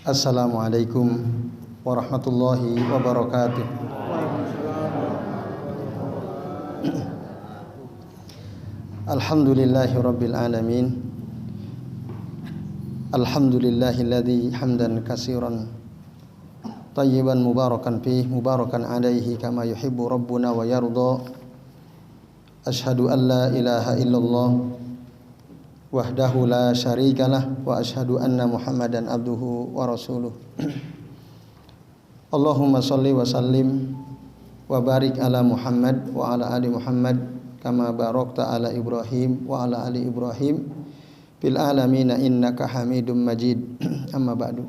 Assalamualaikum warahmatullahi wabarakatuh. Alhamdulillahi rabbil alamin. Alhamdulillahilladzi hamdan katsiran tayyiban mubarakan fih mubarakan alaihi kama yuhibbu rabbuna wa yarda. Asyhadu an la ilaha illallah wahdahu la syarikalah wa asyhadu anna Muhammadan abduhu wa rasuluh. Allahumma shalli wa sallim wa barik ala Muhammad wa ala ali Muhammad kama barakta ala Ibrahim wa ala ali Ibrahim fil alamin innaka Hamidum Majid. Amma ba'du.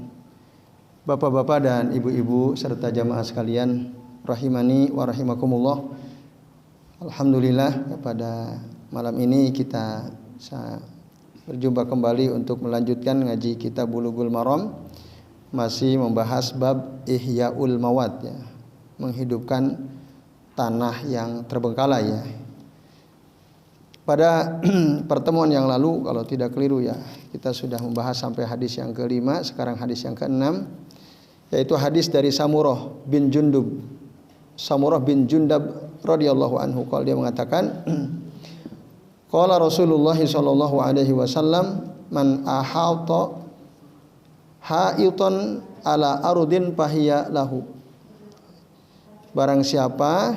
Bapak-bapak dan ibu-ibu serta jamaah sekalian rahimani wa rahimakumullah. Alhamdulillah pada malam ini kita berjumpa kembali untuk melanjutkan ngaji kitab Bulughul Maram, masih membahas bab Ihyaul Mawat, ya, menghidupkan tanah yang terbengkalai, ya. Pada pertemuan yang lalu kalau tidak keliru, ya, kita sudah membahas sampai hadis yang ke-5, sekarang hadis yang ke-6, yaitu hadis dari Samurah bin Jundub. Samurah bin Jundab radhiyallahu anhu, kalau dia mengatakan qala Rasulullah sallallahu alaihi wasallam man ahata haitan ala ardin fahiya lahu. Barang siapa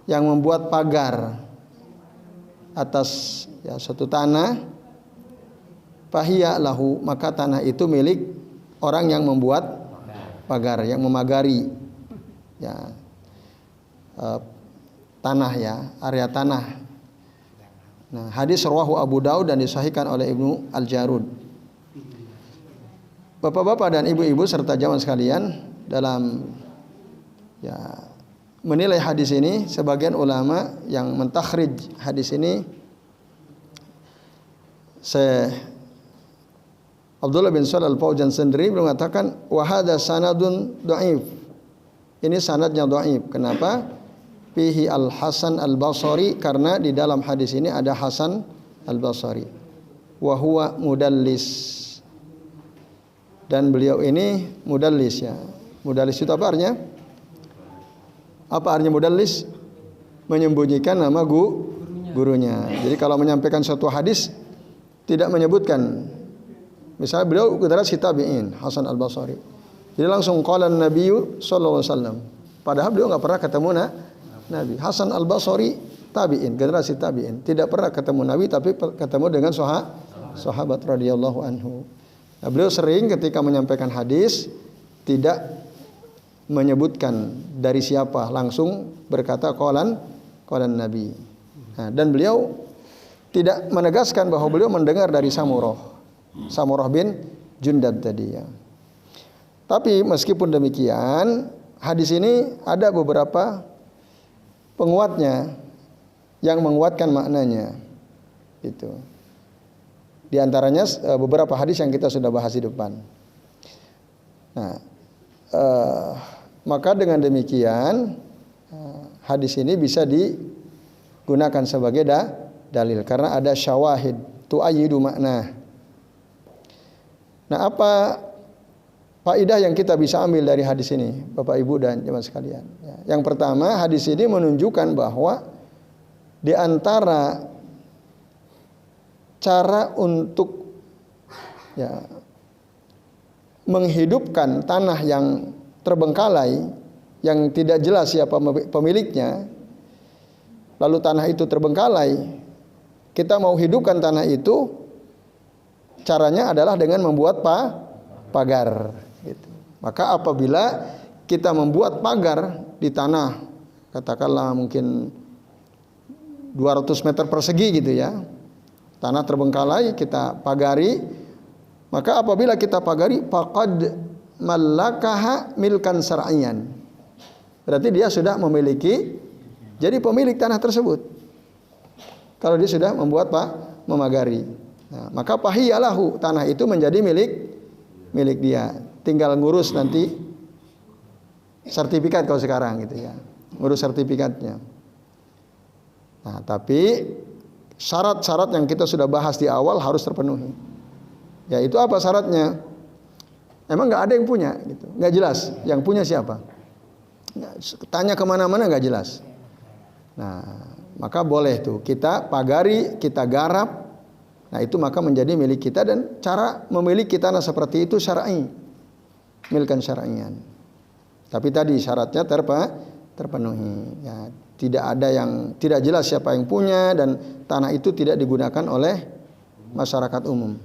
yang membuat pagar atas, ya, suatu tanah, fahiya lahu, maka tanah itu milik orang yang membuat pagar, yang memagari, ya, tanah, ya, area tanah. Nah, hadis rawahu Abu Daud dan disahihkan oleh Ibnu Al-Jarud. Bapak-bapak dan ibu-ibu serta jamaah sekalian, dalam, ya, menilai hadis ini, sebagian ulama yang mentakhrij hadis ini, Syekh Abdullah bin Shalih Al-Fauzan sendiri mengatakan wa hadza sanadun dhaif. Ini sanadnya dhaif. Kenapa? Fihi Al-Hasan Al-Basri, karena di dalam hadis ini ada Hasan Al-Basri. Wa huwa mudallis. Dan beliau ini mudallis, ya. Mudallis itu apa artinya? Apa artinya mudallis? Menyembunyikan nama gurunya. Jadi kalau menyampaikan suatu hadis tidak menyebutkan. Misalnya beliau generasi tabi'in, Hasan Al-Basri. Jadi langsung qala an-nabiyyu sallallahu alaihi wasallam. Padahal beliau enggak pernah ketemu Nabi. Hasan Al-Basri tabi'in, generasi tabi'in, tidak pernah ketemu Nabi tapi ketemu dengan sahabat radhiyallahu anhu. Nah, beliau sering ketika menyampaikan hadis tidak menyebutkan dari siapa, langsung berkata qalan Nabi. Nah, dan beliau tidak menegaskan bahwa beliau mendengar dari Samurah bin Jundab tadi, ya. Tapi meskipun demikian, hadis ini ada beberapa penguatnya yang menguatkan maknanya, gitu. Di antaranya beberapa hadis yang kita sudah bahas di depan. Nah, maka dengan demikian hadis ini bisa digunakan sebagai dalil karena ada syawahid tu'ayyidu makna. Nah, apa faedah yang kita bisa ambil dari hadis ini, Bapak Ibu dan jemaah sekalian? Yang pertama, hadis ini menunjukkan bahwa di antara cara untuk, ya, menghidupkan tanah yang terbengkalai, yang tidak jelas siapa pemiliknya, lalu tanah itu terbengkalai, kita mau hidupkan tanah itu, caranya adalah dengan membuat pagar, gitu. Maka apabila kita membuat pagar di tanah, katakanlah mungkin 200 meter persegi, gitu, ya, tanah terbengkalai, kita pagari, maka apabila kita pagari, faqad mallakaha milkan syar'iyyan, berarti dia sudah memiliki, jadi pemilik tanah tersebut. Kalau dia sudah membuat memagari, nah, maka fahiyalahu, tanah itu menjadi milik dia. Tinggal ngurus nanti sertifikat kalau sekarang, gitu, ya, ngurus sertifikatnya. Nah, tapi syarat-syarat yang kita sudah bahas di awal harus terpenuhi. Yaitu apa syaratnya? Emang nggak ada yang punya, gitu. Nggak jelas. Yang punya siapa? Tanya kemana-mana nggak jelas. Nah, maka boleh tuh kita pagari, kita garap. Nah itu maka menjadi milik kita, dan cara memiliki tanah seperti itu syar'i, milkan syar'ian. Tapi tadi syaratnya terpenuhi. Ya, tidak ada yang tidak jelas siapa yang punya, dan tanah itu tidak digunakan oleh masyarakat umum.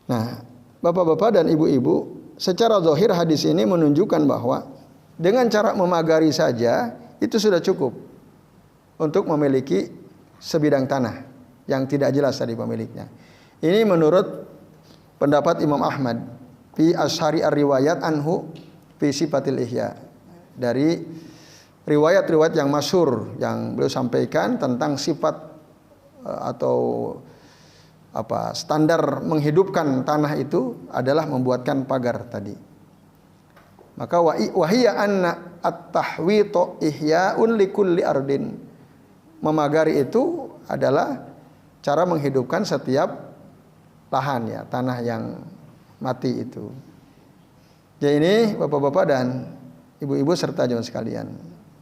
Nah, bapak-bapak dan ibu-ibu, secara zahir hadis ini menunjukkan bahwa dengan cara memagari saja itu sudah cukup untuk memiliki sebidang tanah yang tidak jelas tadi pemiliknya. Ini menurut pendapat Imam Ahmad fi ashari ar-riwayat anhu fi sifatil ihya. Dari riwayat-riwayat yang masyhur yang beliau sampaikan tentang sifat atau standar menghidupkan tanah itu adalah membuatkan pagar tadi. Maka wahiya anna at-tahwitu ihya'un likulli ardin. Memagari itu adalah cara menghidupkan setiap lahan, ya, tanah yang mati itu. Jadi ini bapak-bapak dan ibu-ibu serta jemaah sekalian.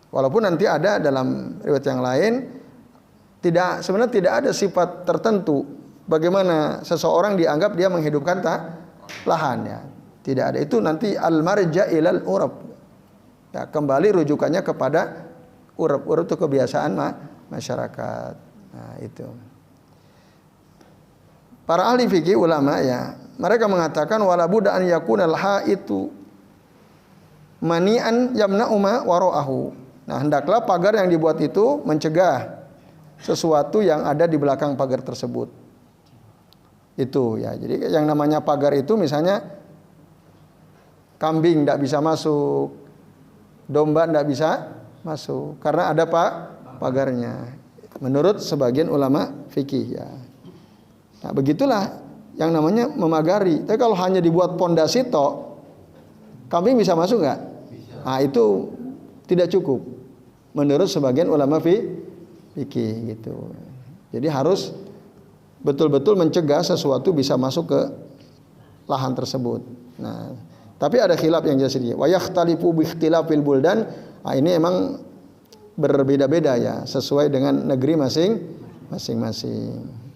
Walaupun nanti ada dalam riwayat yang lain sebenarnya tidak ada sifat tertentu bagaimana seseorang dianggap dia menghidupkan lahan, ya. Tidak ada. Itu nanti al-marja ilal urab. Ya, kembali rujukannya kepada urab. Urab itu kebiasaan masyarakat. Nah, itu. Para ahli fikih ulama, ya, mereka mengatakan wala budda an yakunal haitu mani'an yamna'u ma wara'ahu. Nah, hendaklah pagar yang dibuat itu mencegah sesuatu yang ada di belakang pagar tersebut. Itu, ya. Jadi yang namanya pagar itu misalnya kambing tidak bisa masuk, domba tidak bisa masuk karena ada pagarnya. Menurut sebagian ulama fikih, ya. Nah, begitulah yang namanya memagari. Tapi kalau hanya dibuat pondasi tok, kambing bisa masuk nggak? Nah, itu tidak cukup. Menurut sebagian ulama fikih, gitu. Jadi harus betul-betul mencegah sesuatu bisa masuk ke lahan tersebut. Nah, tapi ada khilaf yang jelas ini. Wa yakhtalifu bi ikhtilafil buldan. Nah, ini emang berbeda-beda, ya, sesuai dengan negeri masing-masing.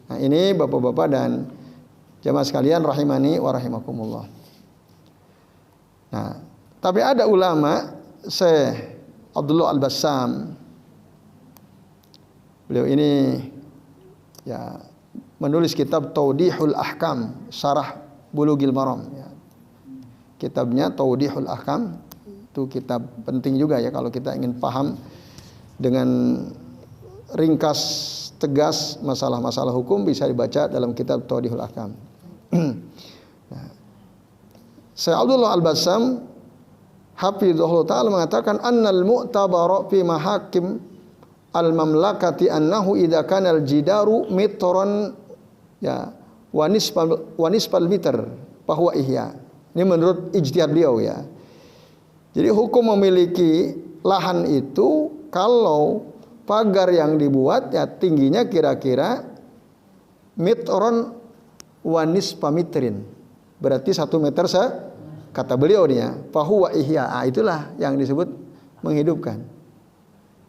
Nah, ini bapak-bapak dan jamaah sekalian rahimani wa rahimakumullah. Nah, tapi ada ulama Syekh Abdullah Al-Bassam. Beliau ini, ya, menulis kitab Tawdihul Ahkam, Syarah Bulughil Maram, ya. Kitabnya Tawdihul Ahkam itu kitab penting juga, ya, kalau kita ingin paham dengan ringkas tegas masalah-masalah hukum bisa dibaca dalam kitab Tawdihul Ahkam. Syekh Abdullah Al-Bassam hafizahullah ta'ala mengatakan annal mu'tabara fi mahakim al-mamlakati annahu idza kana al-jidaru mitran, ya, wa nisfal meter bahwa ihya. Ini menurut ijtihad beliau, ya. Jadi hukum memiliki lahan itu kalau pagar yang dibuat, ya, tingginya kira-kira mitron wanis pamitrin, berarti 1 meter kata beliau nih, ya, fahuwa ihya. Itulah yang disebut menghidupkan.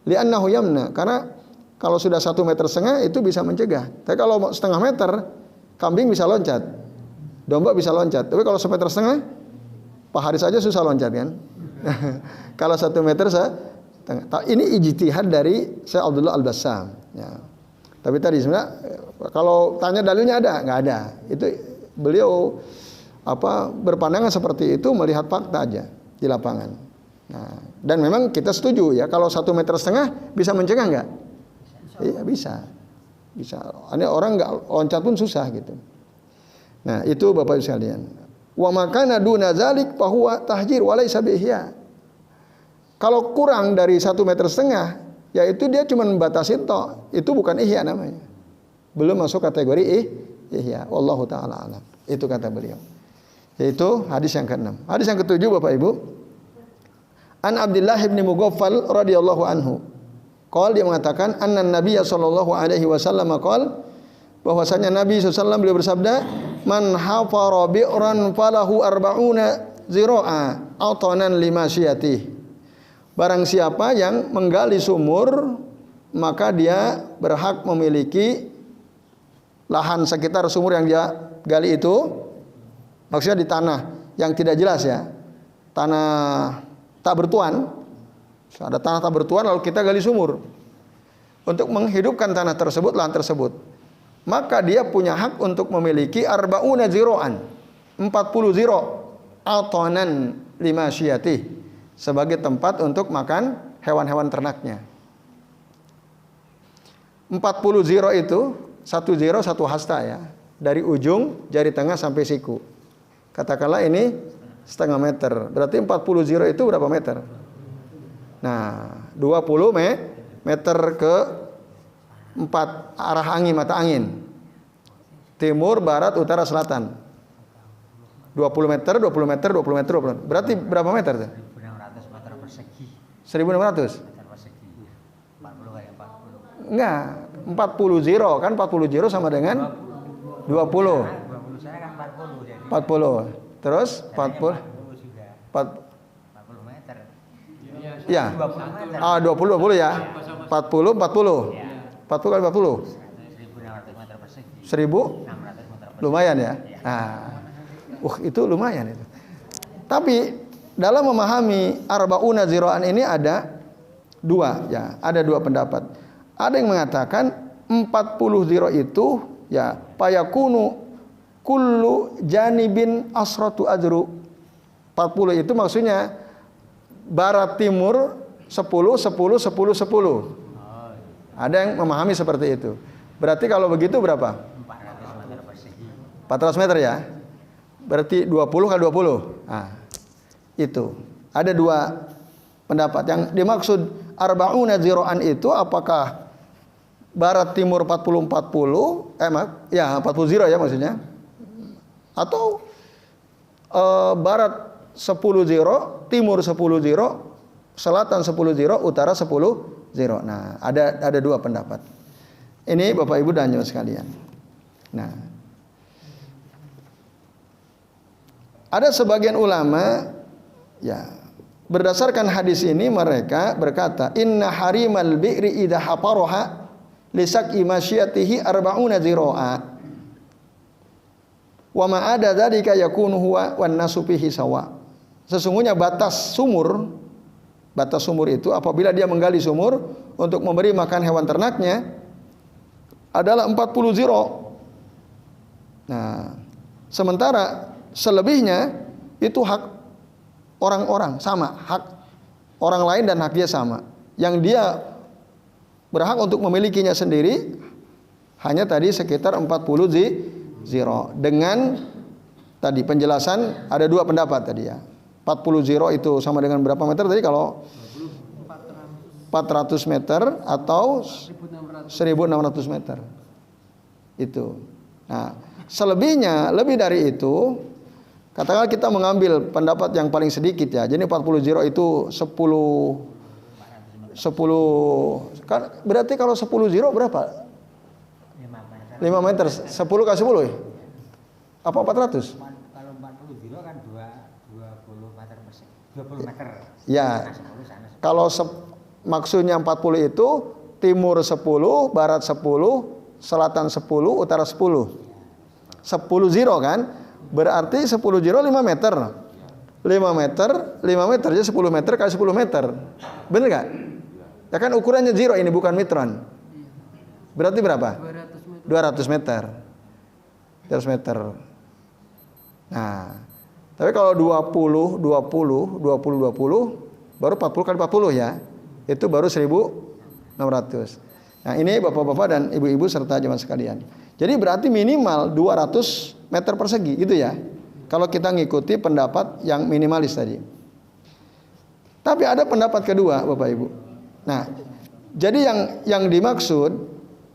Li'annahu yamna, karena kalau sudah 1,5 meter itu bisa mencegah. Tapi kalau 0,5 meter, kambing bisa loncat, domba bisa loncat. Tapi kalau 1,5 meter, Pak Haris aja susah loncat, kan? Kalau 1 meter ini ijtihad dari Syekh Abdullah Al-Bassam, ya. Tapi tadi sebenarnya kalau tanya dalilnya ada, nggak ada. Itu beliau berpandangan seperti itu melihat fakta aja di lapangan. Nah, dan memang kita setuju, ya, kalau 1,5 meter bisa mencegah nggak? Iya, bisa. Ini orang nggak loncat pun susah, gitu. Nah, itu Bapak Ibu sekalian. Wa makana duna zalik fa huwa tahjir wa laysa bihya. Kalau kurang dari 1,5 meter, yaitu dia cuma membatasi tok, itu bukan ihya namanya. Belum masuk kategori ihya. Wallahu taala alam. Itu kata beliau. Yaitu hadis yang ke-6. Hadis yang ke-7 Bapak Ibu. An Abdullah bin Mughaffal radhiyallahu anhu. Qala, dia mengatakan anna Nabiy sallallahu alaihi wasallam qala bahwasanya Nabi SAW beliau bersabda, "Man hafara bi'ran falahu arba'una zira'a atanan lima syiyatih." Barang siapa yang menggali sumur, maka dia berhak memiliki lahan sekitar sumur yang dia gali itu. Maksudnya di tanah yang tidak jelas ya, tanah tak bertuan. Ada tanah tak bertuan lalu kita gali sumur untuk menghidupkan tanah tersebut, lahan tersebut, maka dia punya hak untuk memiliki arba'una ziro'an, 40 ziro, atanan lima syiyatih, sebagai tempat untuk makan hewan-hewan ternaknya. 40 ziro itu, 1 ziro 1 hasta ya, dari ujung jari tengah sampai siku. Katakanlah ini setengah meter, berarti 40 ziro itu berapa meter? Nah, 20 meter ke 4 arah angin, mata angin. Timur, barat, utara, selatan. 20 meter, 20 meter, 20 meter, 20 meter. Berarti berapa meter tuh? 1.600 meter persegi. 1.600? Meter persegi. 40 kali 40. Enggak, 40 zero kan 40 zero sama dengan 20. 20 saya kan 40 jadi. 40. Terus 40 juga. 40 meter. Ya. 20 meter. Ah, 20 ya. 40 40. 40 kali 40. 1.600 meter persegi. 1.000 600 meter persegi. lumayan ya. Nah, itu lumayan itu. Tapi dalam memahami arba'una ziro'an ini ada dua ya, ada dua pendapat. Ada yang mengatakan 40 ziro itu ya payakunu kullu janibin asratu ajru. 40 itu maksudnya barat timur 10 10 10 10. Ada yang memahami seperti itu. Berarti kalau begitu berapa? 400 meter persegi. 400 meter ya. Berarti 20 kali 20. Nah, itu. Ada dua pendapat. Yang dimaksud arba'una ziro'an itu apakah barat timur 40 40? Ya 40 ziro ya maksudnya. Atau barat 10 ziro, timur 10 ziro, selatan 10 ziro, utara 10 ziro. Nah, ada dua pendapat. Ini Bapak Ibu dan Jemaah sekalian. Nah, ada sebagian ulama ya berdasarkan hadis ini mereka berkata, "Inna harimal bi'ri idza hafaroha lisak imasyatihi arba'una zira'a. Wa ma ada dzalika yakunu huwa wan nasu fihi sawa." Sesungguhnya batas sumur itu apabila dia menggali sumur untuk memberi makan hewan ternaknya adalah 40 ziro. Nah, sementara selebihnya itu hak orang-orang sama, hak orang lain dan hak dia sama. Yang dia berhak untuk memilikinya sendiri hanya tadi sekitar 40 ziro. Dengan tadi penjelasan ada dua pendapat tadi ya. 40 ziro itu sama dengan berapa meter tadi kalau 400 meter atau 1.600 meter. Itu. Nah, selebihnya lebih dari itu, katakanlah kita mengambil pendapat yang paling sedikit ya. Jadi 40 ziro itu 10 kan berarti kalau 10 ziro berapa? 5 meter. 10 kali 10 ya? Apa 400? Kalau 40 ziro kan 20 meter persegi. 20 meter. Ya. Kalau maksudnya 40 itu timur 10, barat 10, selatan 10, utara 10. 10 ziro kan? Berarti 10 ziro 5 meter. 5 meter, 5 meter jadi 10 meter kali 10 meter. Benar gak? Ya kan ukurannya ziro ini bukan metron. Berarti berapa? 200 meter. 200 meter. Nah, tapi kalau 20 baru 40 kali 40 ya. Itu baru 1.600. Nah, ini Bapak-bapak dan Ibu-ibu serta jemaah sekalian. Jadi berarti minimal 200 meter persegi gitu ya. Kalau kita ngikuti pendapat yang minimalis tadi. Tapi ada pendapat kedua Bapak Ibu. Nah, jadi yang dimaksud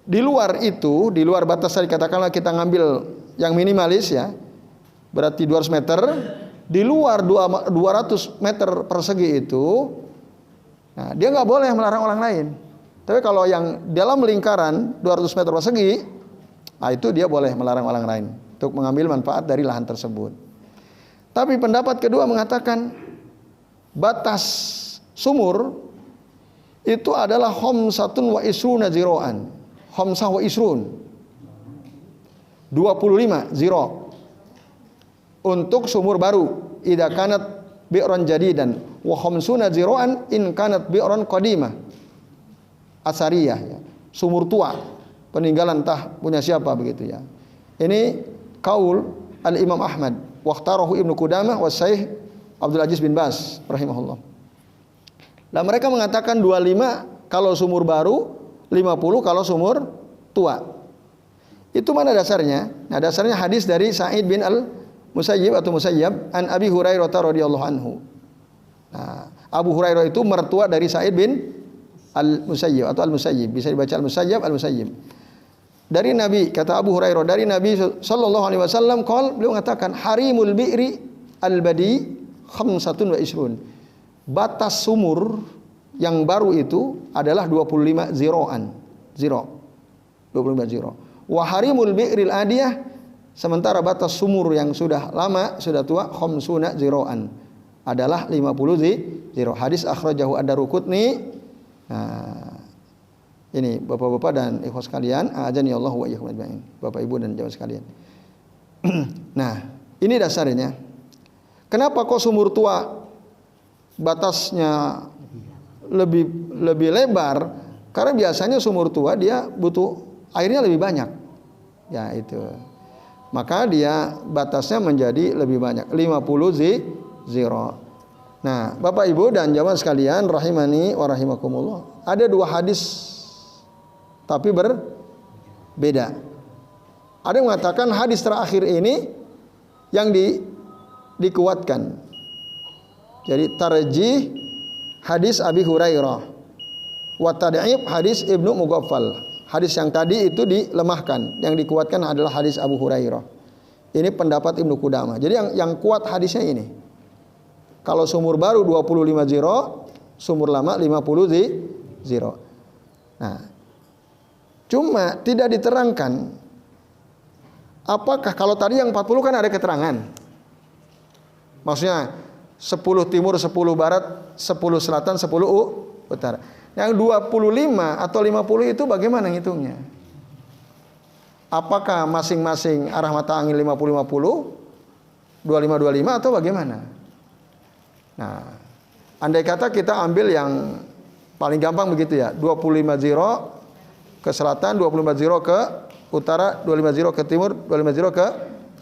di luar itu, di luar batas tadi katakanlah kita ngambil yang minimalis ya. Berarti 200 meter, di luar 200 meter persegi itu, nah, dia nggak boleh melarang orang lain. Tapi kalau yang dalam lingkaran 200 meter persegi, Nah, itu dia boleh melarang orang lain untuk mengambil manfaat dari lahan tersebut. Tapi pendapat kedua mengatakan batas sumur itu adalah khamsatun wa isruna ziro'an. Khamsah wa isrun. 25 ziro. Untuk sumur baru. Idza kanat bi'ran jadidan. Wa khamsuna ziro'an in kanat bi'ran qadimah. Asariyah. Ya. Sumur tua. Peninggalan entah punya siapa begitu ya. Ini kaul Al-Imam Ahmad. Waqtarahu Ibnu Qudamah wa Syekh Abdul Aziz bin Baz rahimahullah. Nah, mereka mengatakan 25 kalau sumur baru, 50 kalau sumur tua. Itu mana dasarnya? Nah, dasarnya hadis dari Sa'id bin Al-Musayyib atau Musayyab an Abi Hurairah radhiyallahu anhu. Nah, Abu Hurairah itu mertua dari Sa'id bin Al-Musayyib atau Al-Musayyib, bisa dibaca Al-Musayyab, Al-Musayyib. Dari Nabi, kata Abu Hurairah, dari Nabi sallallahu alaihi wasallam beliau mengatakan harimul bi'ri al-badi khamsatun wa isrun. Batas sumur yang baru itu adalah 25 ziro'an. Ziro. 25 ziro. Wa harimul bi'ril adiyah, sementara batas sumur yang sudah lama, sudah tua, khamsuna ziro'an. Adalah 50 ziro. Hadis akhrajahu ad-Daruqutni. Nah, ini bapak-bapak dan ikhwas sekalian, ajani Allah wa iyyakum ajmain. Bapak Ibu dan jamaah sekalian. Nah, ini dasarnya. Kenapa kok sumur tua batasnya lebih lebar? Karena biasanya sumur tua dia butuh airnya lebih banyak. Ya, itu. Maka dia batasnya menjadi lebih banyak, 50 ziro. Nah, Bapak Ibu dan jamaah sekalian rahimani wa rahimakumullah. Ada dua hadis tapi berbeda. Ada yang mengatakan hadis terakhir ini yang dikuatkan. Jadi tarjih hadis Abi Hurairah wa tad'if hadis Ibnu Mughaffal. Hadis yang tadi itu dilemahkan, yang dikuatkan adalah hadis Abu Hurairah. Ini pendapat Ibnu Qudamah. Jadi yang kuat hadisnya ini. Kalau sumur baru 25 ziro, sumur lama 50 ziro. Nah, cuma tidak diterangkan apakah kalau tadi yang 40 kan ada keterangan. Maksudnya 10 timur, 10 barat, 10 selatan, 10 utara. Yang 25 atau 50 itu bagaimana ngitungnya? Apakah masing-masing arah mata angin 50-50, 25-25 atau bagaimana? Nah, andai kata kita ambil yang paling gampang begitu ya, 25 ziro ke selatan, 25 ziro ke utara, 25 ziro ke timur, 25 ziro ke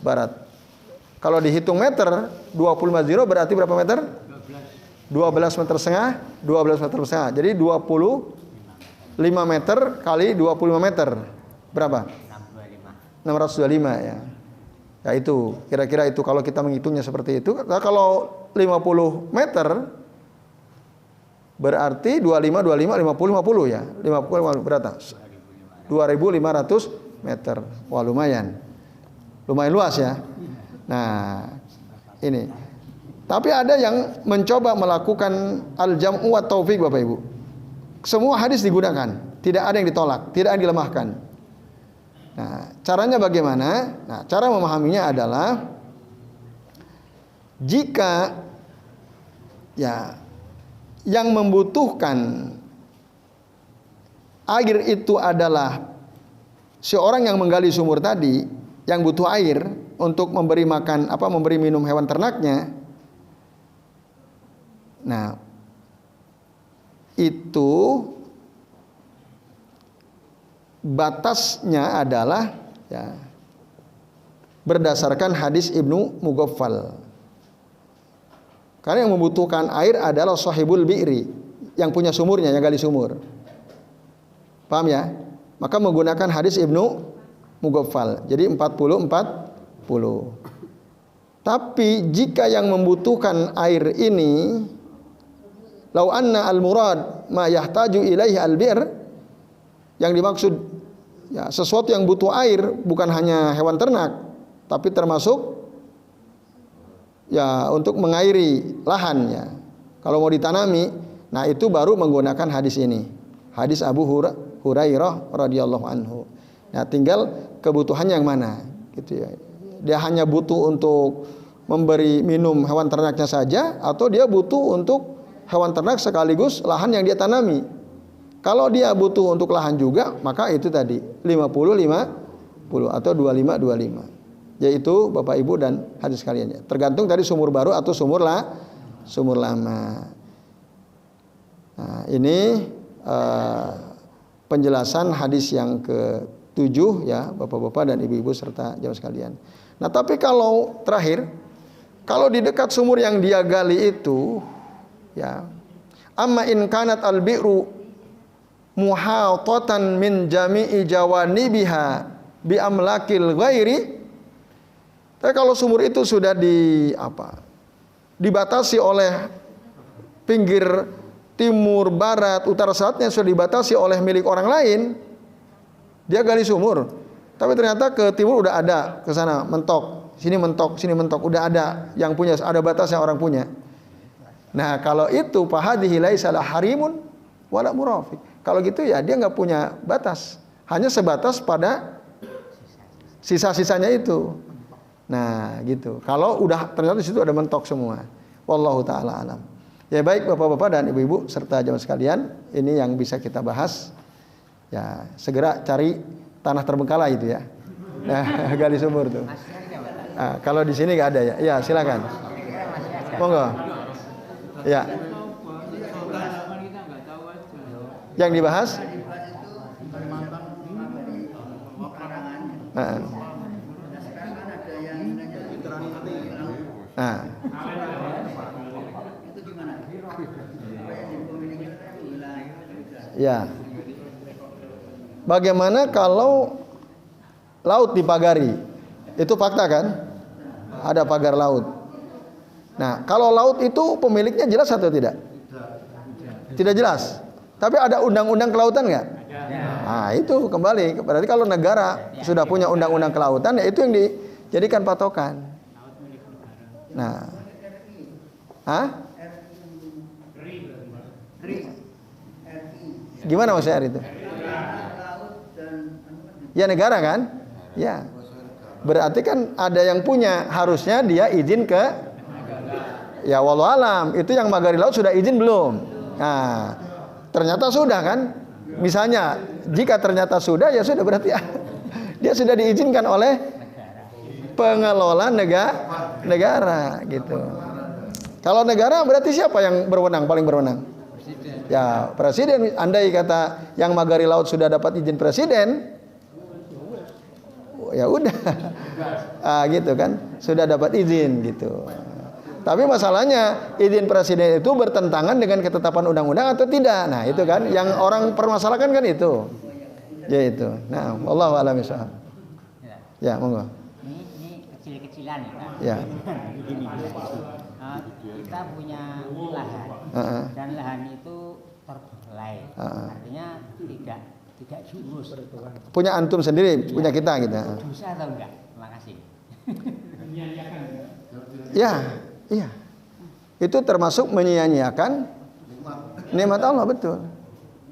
barat. Kalau dihitung meter, 25 ziro berarti berapa meter? 12 meter setengah, 12 meter setengah. Jadi 25 meter kali 25 meter. Berapa? 625 ya. Ya itu, kira-kira itu kalau kita menghitungnya seperti itu. Nah, kalau 50 meter berarti 25, 25, 50, 50 ya. 50 berapa? 2.500 meter. Wah, lumayan. Lumayan luas ya. Nah, ini. Tapi ada yang mencoba melakukan al-jam'u wa taufiq Bapak Ibu. Semua hadis digunakan, tidak ada yang ditolak, tidak ada yang dilemahkan. Nah, caranya bagaimana? Nah, cara memahaminya adalah jika ya yang membutuhkan air itu adalah seorang yang menggali sumur tadi, yang butuh air untuk memberi makan memberi minum hewan ternaknya. Nah, itu batasnya adalah ya berdasarkan hadis Ibnu Mughaffal. Karena yang membutuhkan air adalah sahibul bi'ri, yang punya sumurnya, yang gali sumur. Paham ya? Maka menggunakan hadis Ibnu Mughaffal. Jadi 40. Tapi jika yang membutuhkan air ini lau anna al-murad ma yahtaju ilaihi al-bir, yang dimaksud ya sesuatu yang butuh air bukan hanya hewan ternak, tapi termasuk ya untuk mengairi lahan ya. Kalau mau ditanami, nah itu baru menggunakan hadis ini. Hadis Abu Hurairah radhiyallahu anhu. Nah, tinggal kebutuhannya yang mana, gitu ya. Dia hanya butuh untuk memberi minum hewan ternaknya saja, atau dia butuh untuk hewan ternak sekaligus lahan yang dia tanami. Kalau dia butuh untuk lahan juga, maka itu tadi 50-50 atau 25-25. Yaitu Bapak Ibu dan hadis sekalian ya. Tergantung tadi sumur baru atau sumur lama. Nah, ini penjelasan hadis yang ke-7 ya, Bapak-bapak dan Ibu-ibu serta jamaah sekalian. Nah, tapi kalau terakhir, kalau di dekat sumur yang dia gali itu ya, amma in kanat al-bi'ru muhatatan min jami'i jawanibiha bi amlakil ghairi. Tapi kalau sumur itu sudah dibatasi oleh pinggir timur, barat, utara, selatan, sudah dibatasi oleh milik orang lain, dia gali sumur. Tapi ternyata ke timur udah ada, ke sana mentok, sini mentok, udah ada yang punya, ada batasnya orang punya. Nah, kalau itu fahadhihi laisa la harimun wala murafiq. Kalau gitu ya dia nggak punya batas, hanya sebatas pada sisa-sisanya itu. Nah, gitu. Kalau udah ternyata di situ ada mentok semua. Wallahu taala alam. Ya baik Bapak-bapak dan Ibu-ibu serta jamaah sekalian, ini yang bisa kita bahas. Ya, segera cari tanah terbengkalai itu ya. Nah, gali sumur tuh. Nah, kalau di sini nggak ada ya. Ya, silakan. Monggo. Ya. Yang dibahas? Nah. Ya. Bagaimana kalau laut dipagari? Itu fakta kan? Ada pagar laut. Nah, kalau laut itu pemiliknya jelas atau tidak? Tidak jelas. Tapi ada undang-undang kelautan nggak? Nah, itu kembali. Berarti kalau negara sudah punya undang-undang kelautan, ya itu yang dijadikan patokan. Nah, gimana maksudnya itu? Ya negara kan? Ya. Berarti kan ada yang punya, harusnya dia izin ke. Ya wallahu alam, itu yang magari laut sudah izin belum? Nah, ternyata sudah kan? Misalnya, jika ternyata sudah, ya sudah berarti dia sudah diizinkan oleh pengelola negara gitu. Kalau negara berarti siapa yang berwenang, paling berwenang? Ya presiden. Andai kata yang magari laut sudah dapat izin presiden, ya udah, gitu kan, sudah dapat izin gitu. Tapi masalahnya izin presiden itu bertentangan dengan ketetapan undang-undang atau tidak? Nah itu kan yang orang permasalahkan kan itu, ya itu. Nah, wallahu a'lam bishawab. Ya monggo. Ini kecil-kecilan ya Pak. Ya. Kita punya lahan dan lahan itu terbelai, artinya tidak diurus. Punya antum sendiri, punya kita gitu. Dosa atau enggak? Terima kasih. Ya, iya. Itu termasuk menyia-nyiakan nikmat Allah, betul.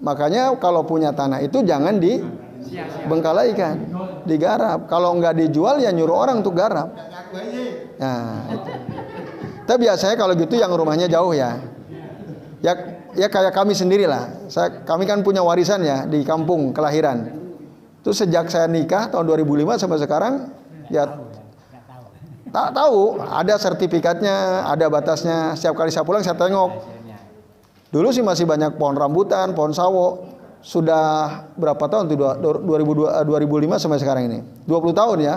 Makanya kalau punya tanah itu jangan dibengkalaikan, digarap. Kalau enggak dijual ya nyuruh orang untuk garap. Nah, itu. Tapi biasanya kalau gitu yang rumahnya jauh ya. Ya kayak kami sendirilah. Kami kan punya warisan ya di kampung kelahiran. Itu sejak saya nikah tahun 2005 sampai sekarang ya tak tahu, ada sertifikatnya, ada batasnya. Setiap kali saya pulang saya tengok. Dulu sih masih banyak pohon rambutan, pohon sawo. Sudah berapa tahun tuh 2005 sampai sekarang ini? 20 tahun ya.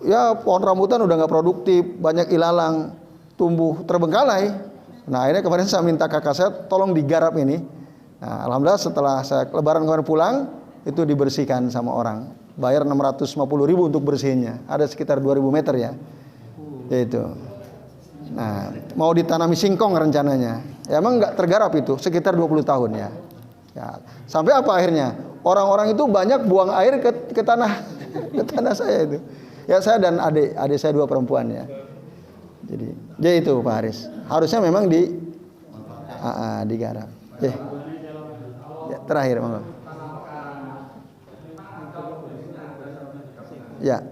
Ya pohon rambutan udah nggak produktif, banyak ilalang, tumbuh terbengkalai. Nah akhirnya kemarin saya minta kakak saya tolong digarap ini. Nah, alhamdulillah setelah saya lebaran kemarin pulang itu dibersihkan sama orang. Bayar 650.000 untuk bersihinnya. Ada sekitar 2000 meter ya. Itu. Nah mau ditanami singkong rencananya. Ya, emang nggak tergarap itu sekitar 20 tahun ya. Ya. Sampai apa akhirnya? Orang-orang itu banyak buang air ke tanah saya itu. Ya saya dan adik saya 2 perempuan ya. Jadi dia itu Pak Haris. Harusnya memang digarap. Ya, terakhir monggo. Ya.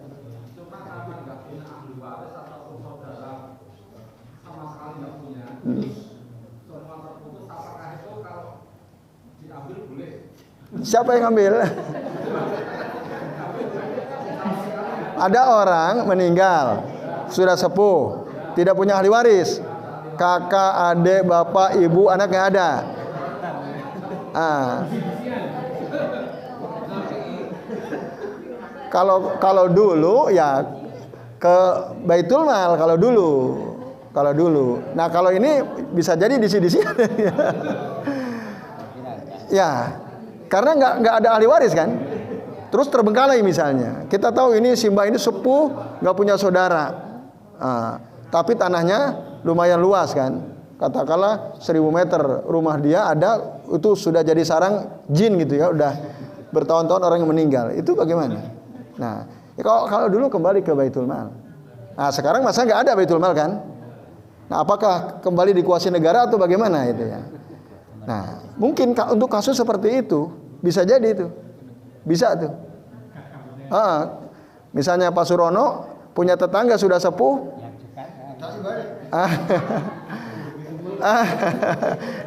Siapa yang ngambil? Ada orang meninggal, sudah sepuh, tidak punya ahli waris. Kakak, adik, bapak, ibu, anak nggak ada. Kalau dulu ya ke Baitul Mal kalau dulu. Nah kalau ini bisa jadi di sini. Ya, karena nggak ada ahli waris kan. Terus terbengkalai misalnya. Kita tahu ini Simba ini sepuh, nggak punya saudara. Tapi tanahnya lumayan luas kan. Katakanlah 1000 meter rumah dia ada, itu sudah jadi sarang jin gitu ya. Udah bertahun-tahun orang yang meninggal. Itu bagaimana? Nah, ya kalau dulu kembali ke Baitul Mal. Nah, sekarang masa nggak ada Baitul Mal kan? Nah, apakah kembali dikuasai negara atau bagaimana itu ya? Nah, mungkin untuk kasus seperti itu bisa jadi itu. Bisa tuh. Misalnya Pak Surono punya tetangga sudah sepuh.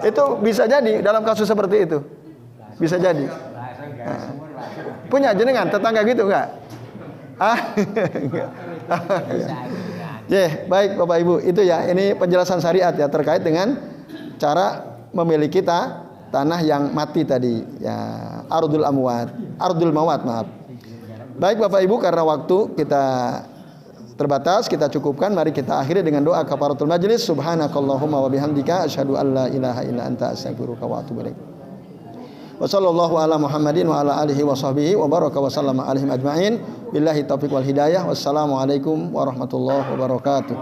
Itu bisa jadi dalam kasus seperti itu. Bisa jadi. Punya jenengan tetangga gitu enggak? Baik Bapak Ibu, itu ya, ini penjelasan syariat ya terkait dengan cara memiliki tanah yang mati tadi ya, ardul mawat, maaf. Baik Bapak Ibu, karena waktu kita terbatas, kita cukupkan. Mari kita akhiri dengan doa kafaratul majlis. Subhanakallahumma wa bihamdika asyhadu an la ilaha illa anta astaghfiruka wa atubu ilaik. Wa sallallahu ala Muhammadin wa ala alihi wa sahbihi wa baraka wa sallama alaihim ajma'in. Billahi taufiq wal hidayah. Wassalamualaikum warahmatullahi wabarakatuh.